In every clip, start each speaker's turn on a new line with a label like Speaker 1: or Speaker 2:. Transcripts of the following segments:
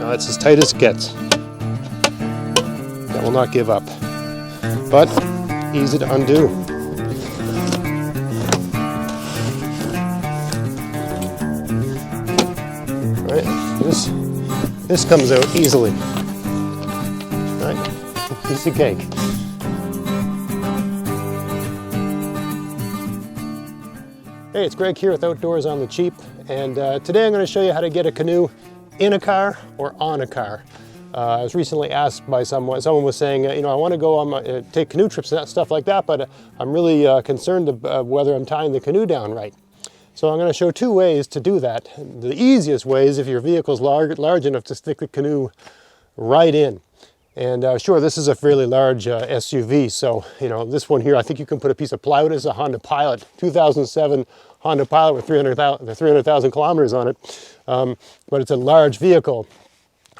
Speaker 1: Now it's as tight as it gets. That will not give up, but easy to undo. Right, this comes out easily. Right, piece of cake. Hey, it's Greg here with Outdoors on the Cheap, and today I'm going to show you how to get a canoe in a car or on a car. I was recently asked by someone was saying, you know, I want to go on take canoe trips and stuff like that, but I'm really concerned whether I'm tying the canoe down right. So I'm going to show two ways to do that. The easiest way is if your vehicle's large enough to stick the canoe right in. And sure, this is a fairly large SUV, so you know, this one here, I think you can put a piece of plywood. As a Honda Pilot, 2007 Honda Pilot with 300,000 kilometers on it, but it's a large vehicle.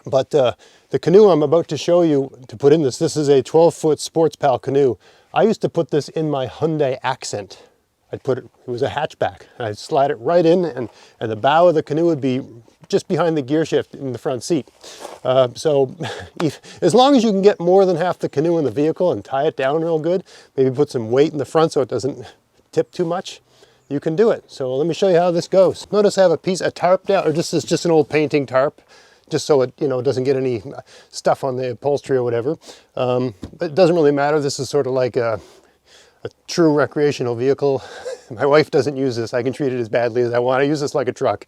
Speaker 1: But the canoe I'm about to show you to put in this is a 12-foot Sports Pal canoe. I used to put this in my Hyundai Accent. It was a hatchback. I'd slide it right in, and the bow of the canoe would be just behind the gear shift in the front seat. So as long as you can get more than half the canoe in the vehicle and tie it down real good, maybe put some weight in the front so it doesn't tip too much, you can do it. So let me show you how this goes. Notice I have a tarp down, or this is just an old painting tarp, just so it, you know, doesn't get any stuff on the upholstery or whatever. But it doesn't really matter. This is sort of like a true recreational vehicle. My wife doesn't use this. I can treat it as badly as I want. I use this like a truck.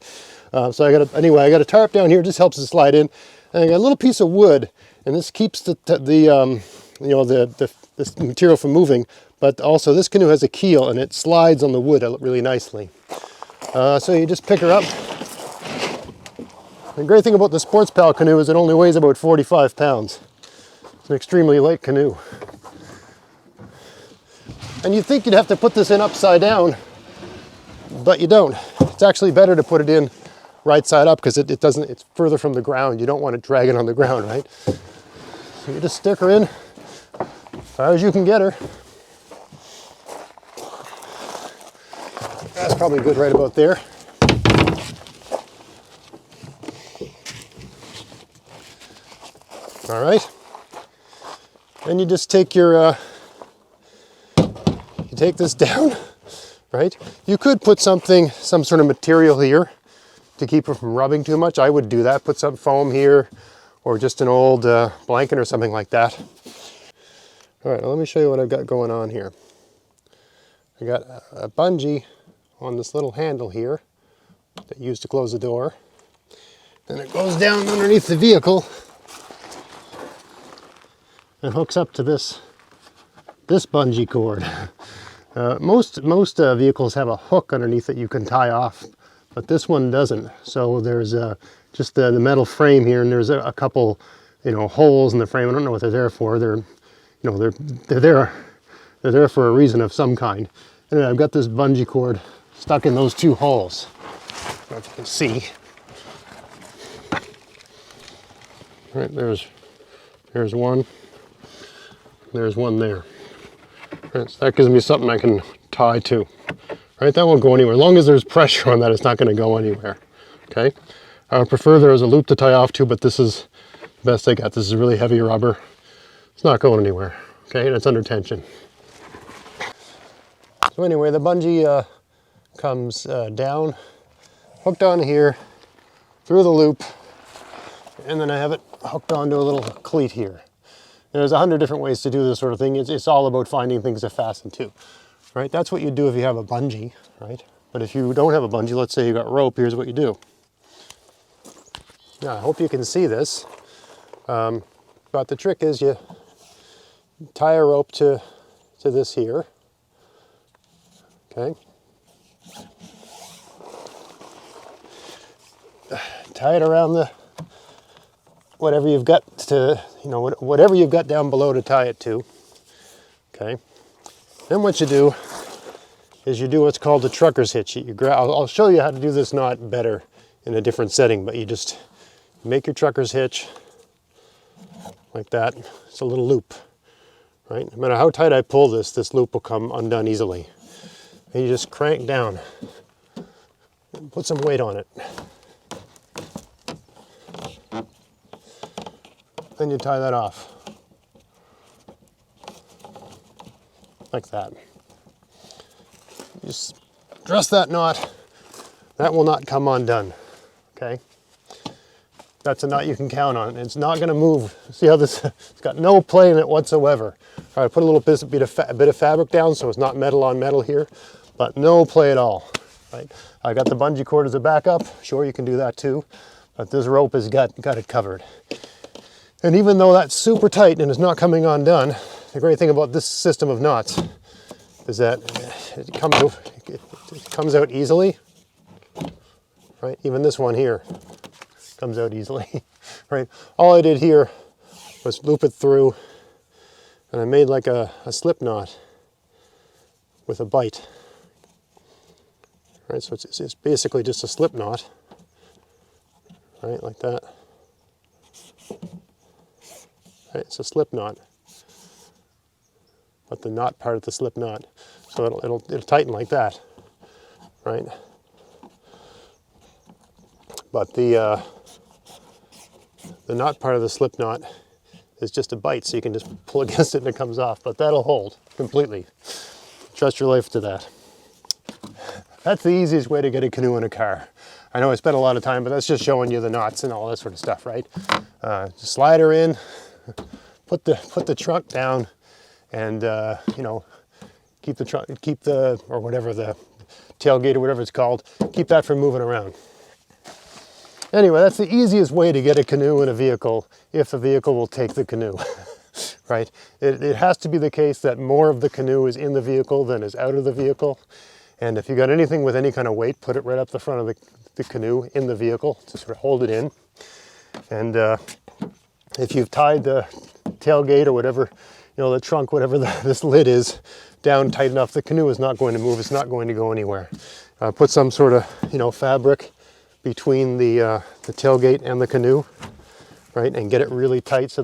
Speaker 1: So I got a tarp down here. Just helps it slide in. And I got a little piece of wood, and this keeps the this material from moving. But also this canoe has a keel, and it slides on the wood really nicely. So you just pick her up. The great thing about the Sports Pal canoe is it only weighs about 45 pounds. It's an extremely light canoe. And you'd think you'd have to put this in upside down, but you don't. It's actually better to put it in right side up because it's further from the ground. You don't want it dragging on the ground, right? So you just stick her in as far as you can get her. That's probably good right about there. All right. Then you just take your you take this down, right? You could put some sort of material here to keep it from rubbing too much. I would do that, put some foam here or just an old blanket or something like that. All right, now let me show you what I've got going on here. I got a bungee on this little handle here that you use to close the door. And it goes down underneath the vehicle and hooks up to this bungee cord. Most vehicles have a hook underneath that you can tie off, but this one doesn't. So there's just the metal frame here, and there's a couple, you know, holes in the frame. I don't know what they're there for. They're there for a reason of some kind. And I've got this bungee cord stuck in those two holes. I don't know if you can see. Right, there's one. There's one there. Right, so that gives me something I can tie to. Right, that won't go anywhere. As long as there's pressure on that, it's not going to go anywhere. Okay. I would prefer there was a loop to tie off to, but this is the best I got. This is really heavy rubber. It's not going anywhere. Okay, and it's under tension. So anyway, the bungee comes down, hooked on here, through the loop, and then I have it hooked onto a little cleat here. There's 100 different ways to do this sort of thing. It's all about finding things to fasten to, right? That's what you do if you have a bungee, right? But if you don't have a bungee, let's say you got rope, here's what you do. Now, I hope you can see this, but the trick is you tie a rope to this here, okay? Tie it around the whatever you've got to, you know, whatever you've got down below to tie it to. Okay. Then what you do is you do what's called a trucker's hitch. I'll show you how to do this knot better in a different setting, but you just make your trucker's hitch like that. It's a little loop, right? No matter how tight I pull this loop will come undone easily. And you just crank down and put some weight on it. then you tie that off. Like that. You just dress that knot. That will not come undone, okay? That's a knot you can count on. It's not gonna move. See how this, it's got no play in it whatsoever. All right, put a little bit of fabric down so it's not metal on metal here, but no play at all, right? I got the bungee cord as a backup. Sure, you can do that too, but this rope has got it covered. And even though that's super tight and is not coming undone, the great thing about this system of knots is that it comes out easily, right? Even this one here comes out easily, right? All I did here was loop it through, and I made like a slip knot with a bite, right? So it's basically just a slip knot, right? Like that. Right? It's a slip knot, but the knot part of the slip knot, so it'll tighten like that, right? But the knot part of the slip knot is just a bite, so you can just pull against it and it comes off, but that'll hold completely. Trust your life to that. That's the easiest way to get a canoe in a car. I know I spent a lot of time, but that's just showing you the knots and all that sort of stuff, right? Just slide her in, put the trunk down, and you know, keep the or whatever, the tailgate or whatever it's called, keep that from moving around. Anyway, that's the easiest way to get a canoe in a vehicle if the vehicle will take the canoe, right? It has to be the case that more of the canoe is in the vehicle than is out of the vehicle. And if you got anything with any kind of weight, put it right up the front of the canoe in the vehicle to sort of hold it in. And if you've tied the tailgate or whatever, you know, the trunk, whatever this lid is, down tight enough, the canoe is not going to move. It's not going to go anywhere. Put some sort of, you know, fabric between the tailgate and the canoe, right? And get it really tight so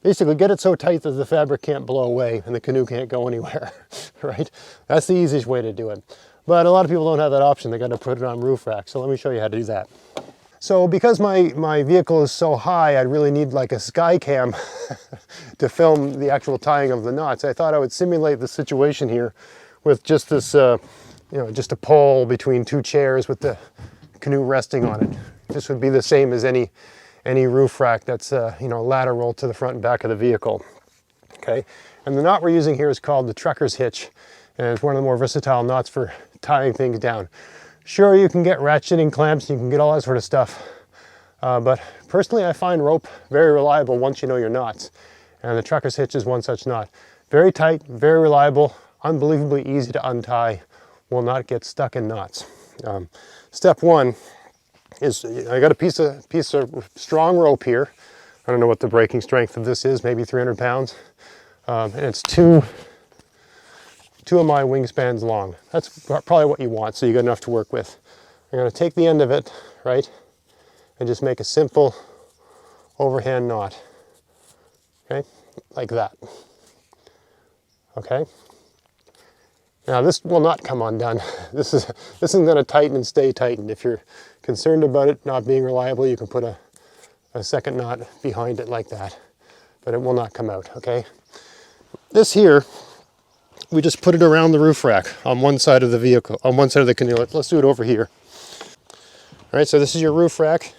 Speaker 1: basically get it so tight that the fabric can't blow away and the canoe can't go anywhere, right? That's the easiest way to do it. But a lot of people don't have that option. They got to put it on roof rack. So let me show you how to do that. So because my vehicle is so high, I'd really need like a sky cam to film the actual tying of the knots. I thought I would simulate the situation here with just this, you know, just a pole between two chairs with the canoe resting on it. This would be the same as any roof rack that's you know, lateral to the front and back of the vehicle. Okay, and the knot we're using here is called the trucker's hitch, and it's one of the more versatile knots for tying things down. Sure, you can get ratcheting clamps, you can get all that sort of stuff, but personally I find rope very reliable once you know your knots, and the trucker's hitch is one such knot. Very tight, very reliable, unbelievably easy to untie, will not get stuck in knots. Step one is, I got a piece of strong rope here. I don't know what the breaking strength of this is, maybe 300 pounds. And it's two of my wingspans long. That's probably what you want, so you got enough to work with. I'm gonna take the end of it, right, and just make a simple overhand knot, okay, like that, okay? Now this will not come undone. This isn't gonna tighten and stay tightened. If you're concerned about it not being reliable, you can put a second knot behind it like that, but it will not come out, okay? This here, we just put it around the roof rack on one side of the vehicle, on one side of the canoe. Let's do it over here. All right, so this is your roof rack.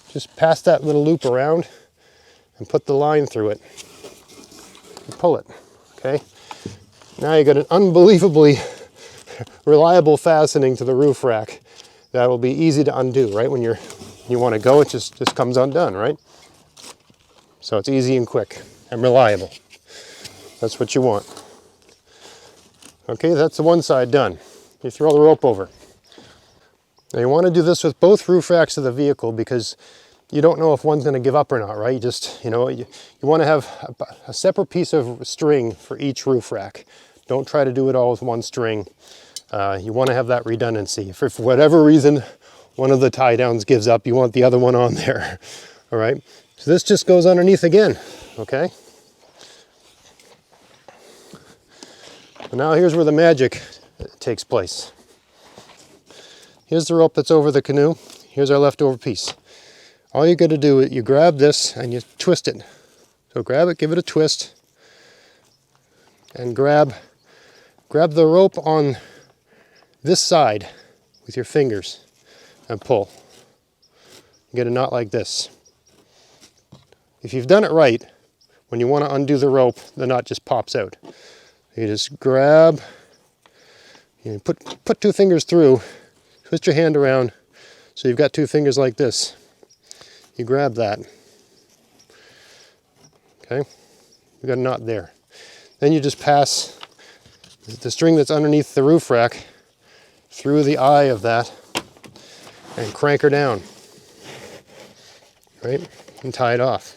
Speaker 1: Just pass that little loop around and put the line through it. And pull it, okay? Now you got an unbelievably reliable fastening to the roof rack that will be easy to undo, right? When you want to go, it just comes undone, right? So it's easy and quick and reliable. That's what you want. Okay, that's the one side done. You throw the rope over. Now you want to do this with both roof racks of the vehicle because you don't know if one's going to give up or not, right? You just, you know, you want to have a separate piece of string for each roof rack. Don't try to do it all with one string. You want to have that redundancy. If for whatever reason one of the tie downs gives up, you want the other one on there. All right, so this just goes underneath again, okay? And now here's where the magic takes place. Here's the rope that's over the canoe. Here's our leftover piece. All you got to do is you grab this and you twist it So grab it, give it a twist, and grab the rope on this side with your fingers and pull. Get a knot like this. If you've done it right, when you want to undo the rope, the knot just pops out. You just grab, you put two fingers through, twist your hand around, so you've got two fingers like this. You grab that. Okay, you got a knot there. Then you just pass the string that's underneath the roof rack through the eye of that and crank her down, right? And tie it off.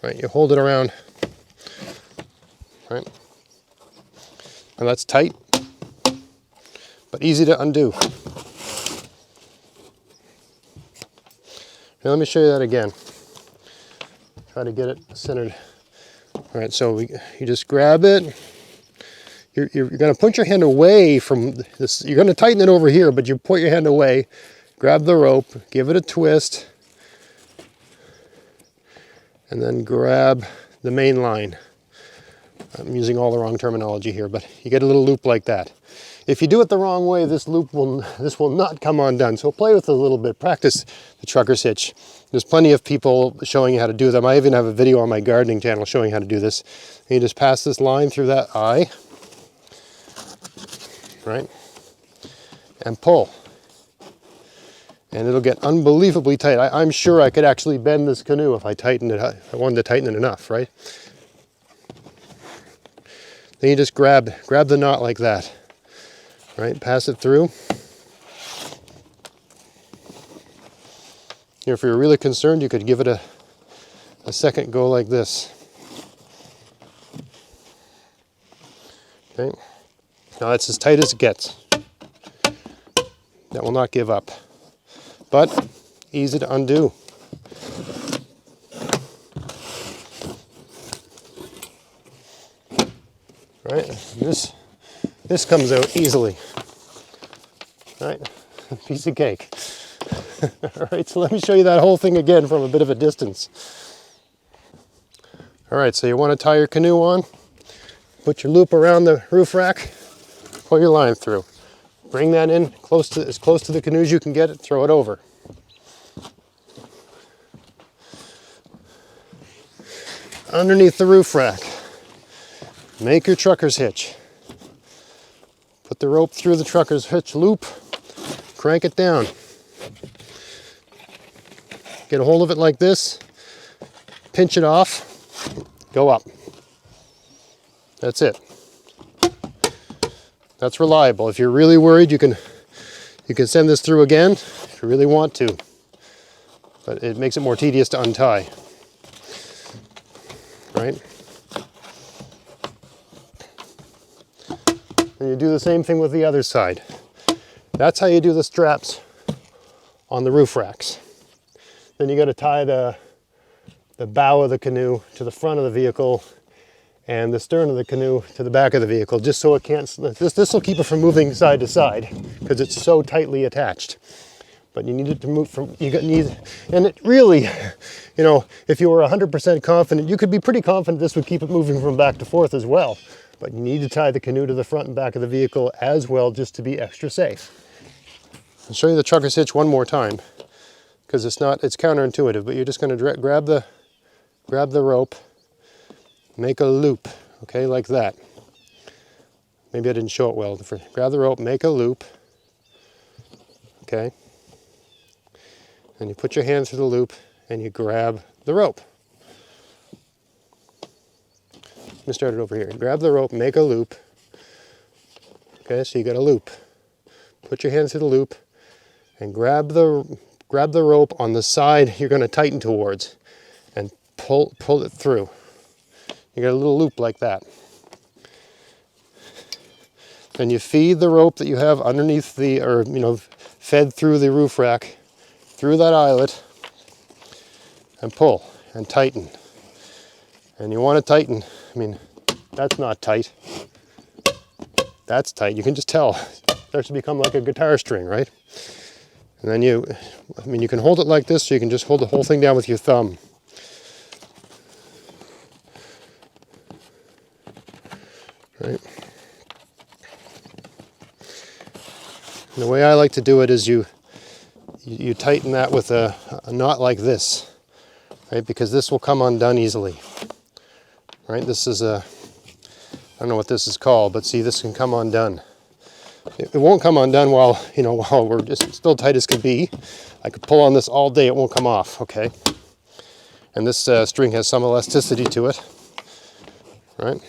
Speaker 1: Right, you hold it around, right? And that's tight, but easy to undo. Now let me show you that again. Try to get it centered. All right, so you just grab it. You're going to put your hand away from this. You're going to tighten it over here, but you put your hand away. Grab the rope, give it a twist, and then grab the main line. I'm using all the wrong terminology here, but you get a little loop like that. If you do it the wrong way, this will not come undone. So play with it a little bit. Practice the trucker's hitch. There's plenty of people showing you how to do them. I even have a video on my gardening channel showing how to do this. And you just pass this line through that eye, right? And pull. And it'll get unbelievably tight. I'm sure I could actually bend this canoe if I tightened it, if I wanted to tighten it enough, right? Then you just grab the knot like that, right? Pass it through. Here, if you're really concerned, you could give it a second go like this. Okay. Now that's as tight as it gets. That will not give up, but easy to undo. Right, this comes out easily. Right, piece of cake. All right, so let me show you that whole thing again from a bit of a distance. All right, so you want to tie your canoe on, put your loop around the roof rack, pull your line through. Bring that in as close to the canoe as you can get it, throw it over. Underneath the roof rack, make your trucker's hitch. Put the rope through the trucker's hitch loop, crank it down. Get a hold of it like this, pinch it off, go up. That's it. That's reliable. If you're really worried, you can send this through again if you really want to, but it makes it more tedious to untie. Right? And you do the same thing with the other side. That's how you do the straps on the roof racks. Then you got to tie the bow of the canoe to the front of the vehicle and the stern of the canoe to the back of the vehicle, just so it can't, this will keep it from moving side to side because it's so tightly attached. But you need it to move from, and it really, you know, if you were 100% confident, you could be pretty confident this would keep it moving from back to forth as well. But you need to tie the canoe to the front and back of the vehicle as well, just to be extra safe. I'll show you the trucker's hitch one more time, because it's counterintuitive, but you're just going to grab the rope, make a loop, okay, like that. Maybe I didn't show it well. Grab the rope, make a loop, okay, and you put your hand through the loop and you grab the rope. Let me start it over here. Grab the rope, make a loop, okay, so you got a loop. Put your hand through the loop and grab the rope on the side you're going to tighten towards and pull it through. You got a little loop like that. Then you feed the rope that you have underneath fed through the roof rack, through that eyelet, and pull and tighten. And you want to tighten, that's not tight. That's tight, you can just tell. It starts to become like a guitar string, right? And then you can hold it like this, or you can just hold the whole thing down with your thumb. Right. And the way I like to do it is you tighten that with a knot like this, right? Because this will come undone easily. Right? This is I don't know what this is called, but see, this can come undone. It won't come undone while we're just still tight as can be. I could pull on this all day, it won't come off, okay? And this string has some elasticity to it, right?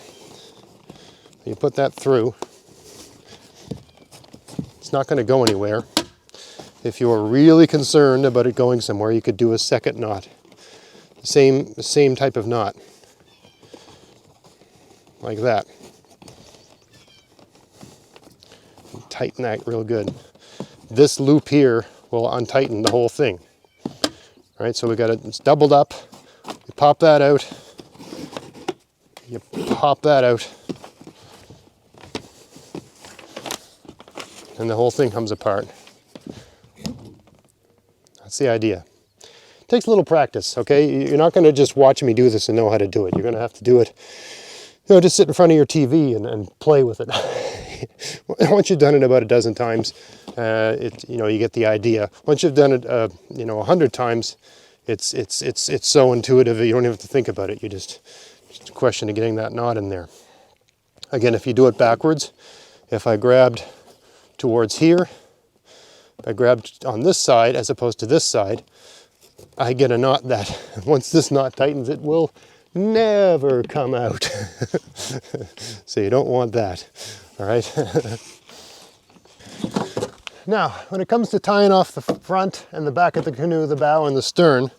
Speaker 1: You put that through. It's not going to go anywhere. If you're really concerned about it going somewhere, you could do a second knot. Same type of knot. Like that. Tighten that real good. This loop here will untighten the whole thing. All right, so we got it, it's doubled up. You pop that out. You pop that out. And the whole thing comes apart. That's the idea. It takes a little practice, okay? You're not going to just watch me do this and know how to do it. You're going to have to do it, just sit in front of your TV and play with it. Once you've done it about a dozen times, you get the idea. Once you've done it, 100 times, it's so intuitive that you don't even have to think about it. You just a question of getting that knot in there. Again, if you do it backwards, if I grabbed towards here, if I grabbed on this side as opposed to this side, I get a knot that once this knot tightens, it will never come out. So you don't want that. All right. Now, when it comes to tying off the front and the back of the canoe, the bow and the stern,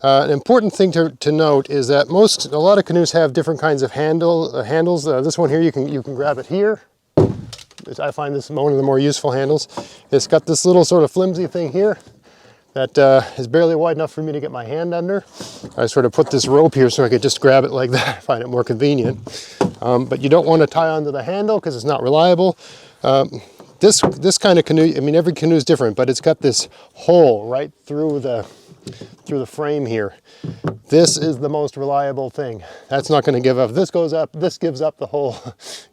Speaker 1: an important thing to note is that a lot of canoes have different kinds of handles. This one here, you can grab it here. I find this one of the more useful handles. It's got this little sort of flimsy thing here that is barely wide enough for me to get my hand under. I sort of put this rope here so I could just grab it like that. I find it more convenient. But you don't want to tie onto the handle because it's not reliable. This kind of canoe, every canoe is different, but it's got this hole right through the frame here. This is the most reliable thing. That's not going to give up. If this goes up, this gives up the whole,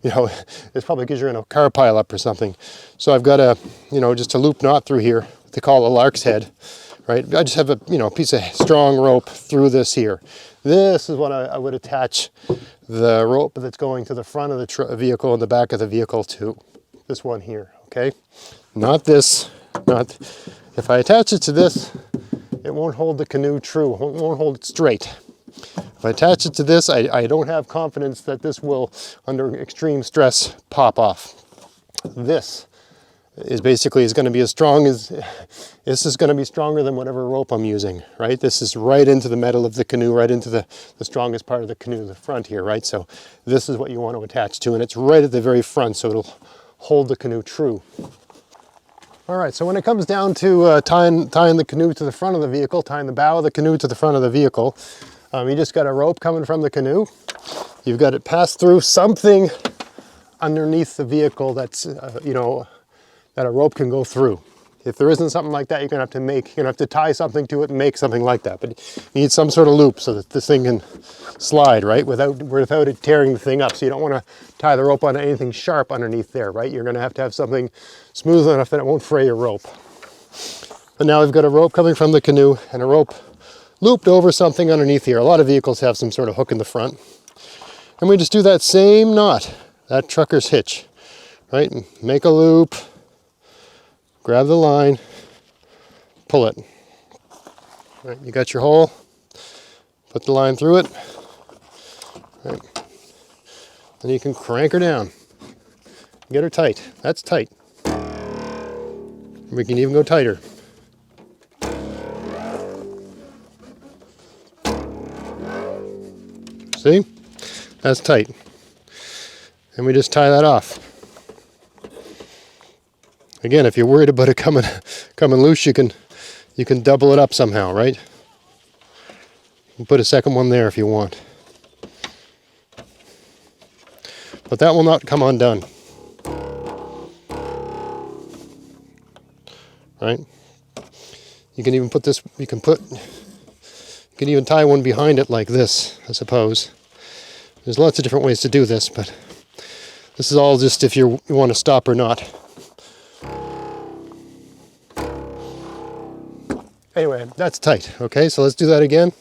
Speaker 1: it's probably because you're in a car pileup or something. So I've got just a loop knot through here, what they call a lark's head, right? I just have a, piece of strong rope through this here. This is what I would attach the rope that's going to the front of the vehicle and the back of the vehicle to. This one here, okay? Not this, if I attach it to this, it won't hold the canoe true, it won't hold it straight. If I attach it to this, I don't have confidence that this will, under extreme stress, pop off. This is going to be as strong as, this is going to be stronger than whatever rope I'm using, right? This is right into the metal of the canoe, right into the strongest part of the canoe, the front here, right? So this is what you want to attach to, and it's right at the very front, so it'll hold the canoe true. All right, so when it comes down to tying the canoe to the front of the vehicle, tying the bow of the canoe to the front of the vehicle, you just got a rope coming from the canoe. You've got it passed through something underneath the vehicle that's, that a rope can go through. If there isn't something like that, you're gonna have to tie something to it and make something like that. But you need some sort of loop so that this thing can slide, right? Without it tearing the thing up. So you don't want to tie the rope on anything sharp underneath there, right? You're gonna have something smooth enough that it won't fray your rope. But now we've got a rope coming from the canoe and a rope looped over something underneath here. A lot of vehicles have some sort of hook in the front. And we just do that same knot, that trucker's hitch, right? Make a loop. Grab the line, pull it. Right, you got your hole, put the line through it, right. Then you can crank her down. Get her tight. That's tight. We can even go tighter. See? That's tight. And we just tie that off. Again, if you're worried about it coming loose, you can double it up somehow, right? You can put a second one there if you want. But that will not come undone. Right? You can even put this, you can even tie one behind it like this, I suppose. There's lots of different ways to do this, but this is all just if you want to stop or not. Anyway, that's tight. Okay, so let's do that again.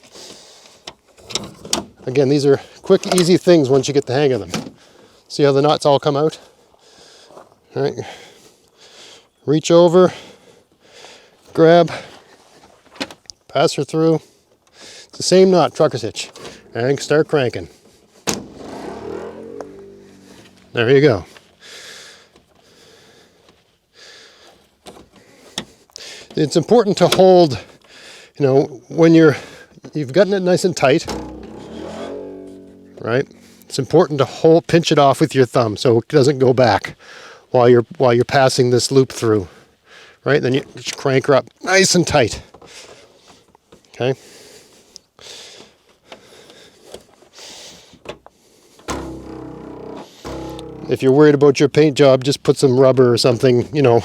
Speaker 1: Again, these are quick, easy things once you get the hang of them. See how the knots all come out? All right. Reach over, grab, pass her through. It's the same knot, trucker's hitch, and start cranking. There you go. It's important to hold, you know, when you've gotten it nice and tight, right? It's important to pinch it off with your thumb so it doesn't go back while you're passing this loop through, right? Then you just crank her up nice and tight. Okay. If you're worried about your paint job, just put some rubber or something, you know,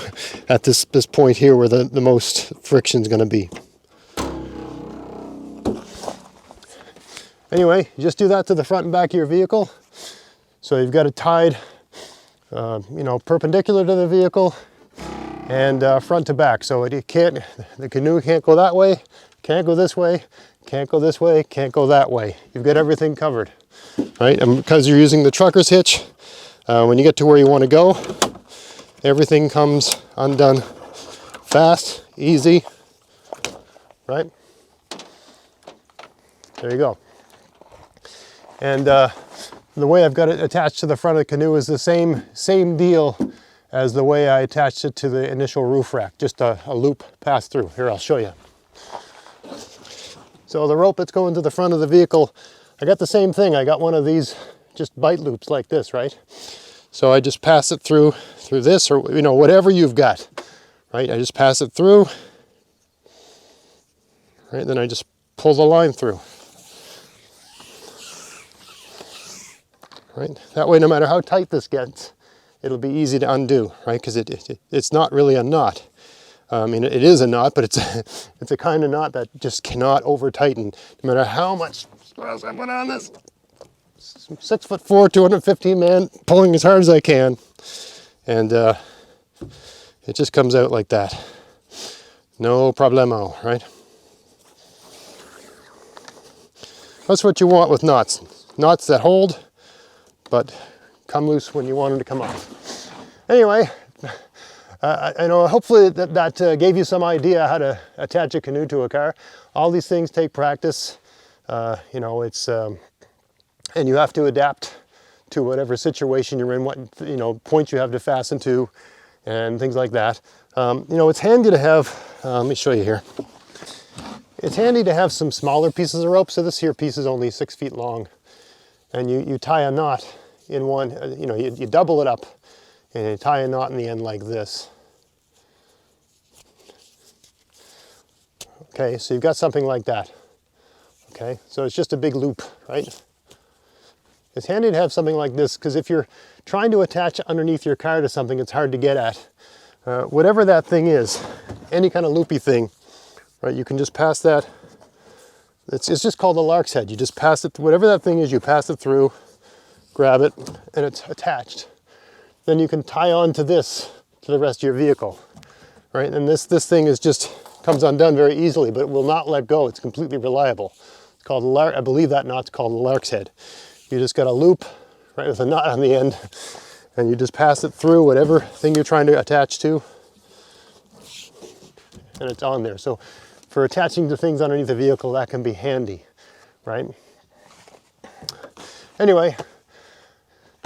Speaker 1: at this point here where the most friction is going to be. Anyway, you just do that to the front and back of your vehicle. So you've got it tied, you know, perpendicular to the vehicle and front to back. So the canoe can't go that way, can't go this way, can't go this way, can't go that way. You've got everything covered, right? And because you're using the trucker's hitch, when you get to where you want to go, everything comes undone fast, easy, right? There you go. And the way I've got it attached to the front of the canoe is the same deal as the way I attached it to the initial roof rack, just a loop pass through. Here, I'll show you. So the rope that's going to the front of the vehicle, I got the same thing. I got one of these just bite loops like this, right? So I just pass it through this, or you know, whatever you've got, right? I just pass it through, right? Then I just pull the line through, right? That way, no matter how tight this gets, it'll be easy to undo, right? Because it's not really a knot. I mean, it is a knot, but it's a kind of knot that just cannot over tighten, no matter how much stress I put on this. 6'4", 215 man, pulling as hard as I can, and it just comes out like that. No problemo, right? That's what you want with knots. Knots that hold, but come loose when you want them to come off. Anyway, I know hopefully that gave you some idea how to attach a canoe to a car. All these things take practice. You know, it's and you have to adapt to whatever situation you're in, what, you know, points you have to fasten to, and things like that. You know, it's handy to have, let me show you here. It's handy to have some smaller pieces of rope. So this here piece is only 6 feet long, and you tie a knot in one, you know, you double it up, and you tie a knot in the end like this. Okay, so you've got something like that. Okay, so it's just a big loop, right? It's handy to have something like this, because if you're trying to attach underneath your car to something it's hard to get at, whatever that thing is, any kind of loopy thing, right, you can just pass that. It's just called a lark's head. You just pass it, whatever that thing is, you pass it through, grab it, and it's attached. Then you can tie on to this, to the rest of your vehicle, right? And this thing is just, comes undone very easily, but it will not let go. It's completely reliable. It's called a lark, I believe that knot's called a lark's head. You just got a loop, right, with a knot on the end, and you just pass it through whatever thing you're trying to attach to, and it's on there. So for attaching to things underneath the vehicle, that can be handy, right? Anyway,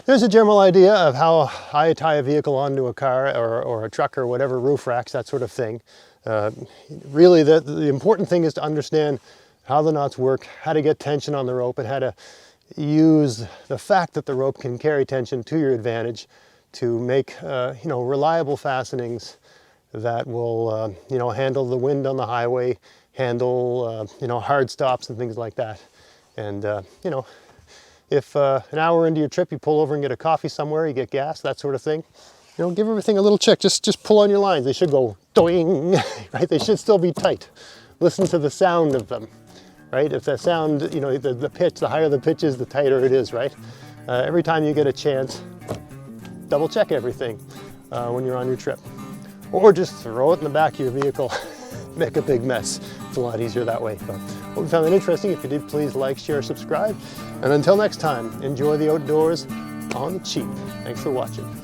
Speaker 1: there's a general idea of how I tie a vehicle onto a car or a truck or whatever, roof racks, that sort of thing. Really, the important thing is to understand how the knots work, how to get tension on the rope, and how to use the fact that the rope can carry tension to your advantage to make you know, reliable fastenings that will you know, handle the wind on the highway, handle you know, hard stops and things like that. And you know, if an hour into your trip you pull over and get a coffee somewhere, you get gas, that sort of thing, You know, give everything a little check. Just pull on your lines. They should go doing, right? They should still be tight. Listen to the sound of them, right? If the sound, you know, the pitch, the higher the pitch is, the tighter it is, right? Every time you get a chance, double check everything when you're on your trip. Or just throw it in the back of your vehicle, make a big mess. It's a lot easier that way. But hope you found that interesting. If you did, please like, share, subscribe. And until next time, enjoy the outdoors on the cheap. Thanks for watching.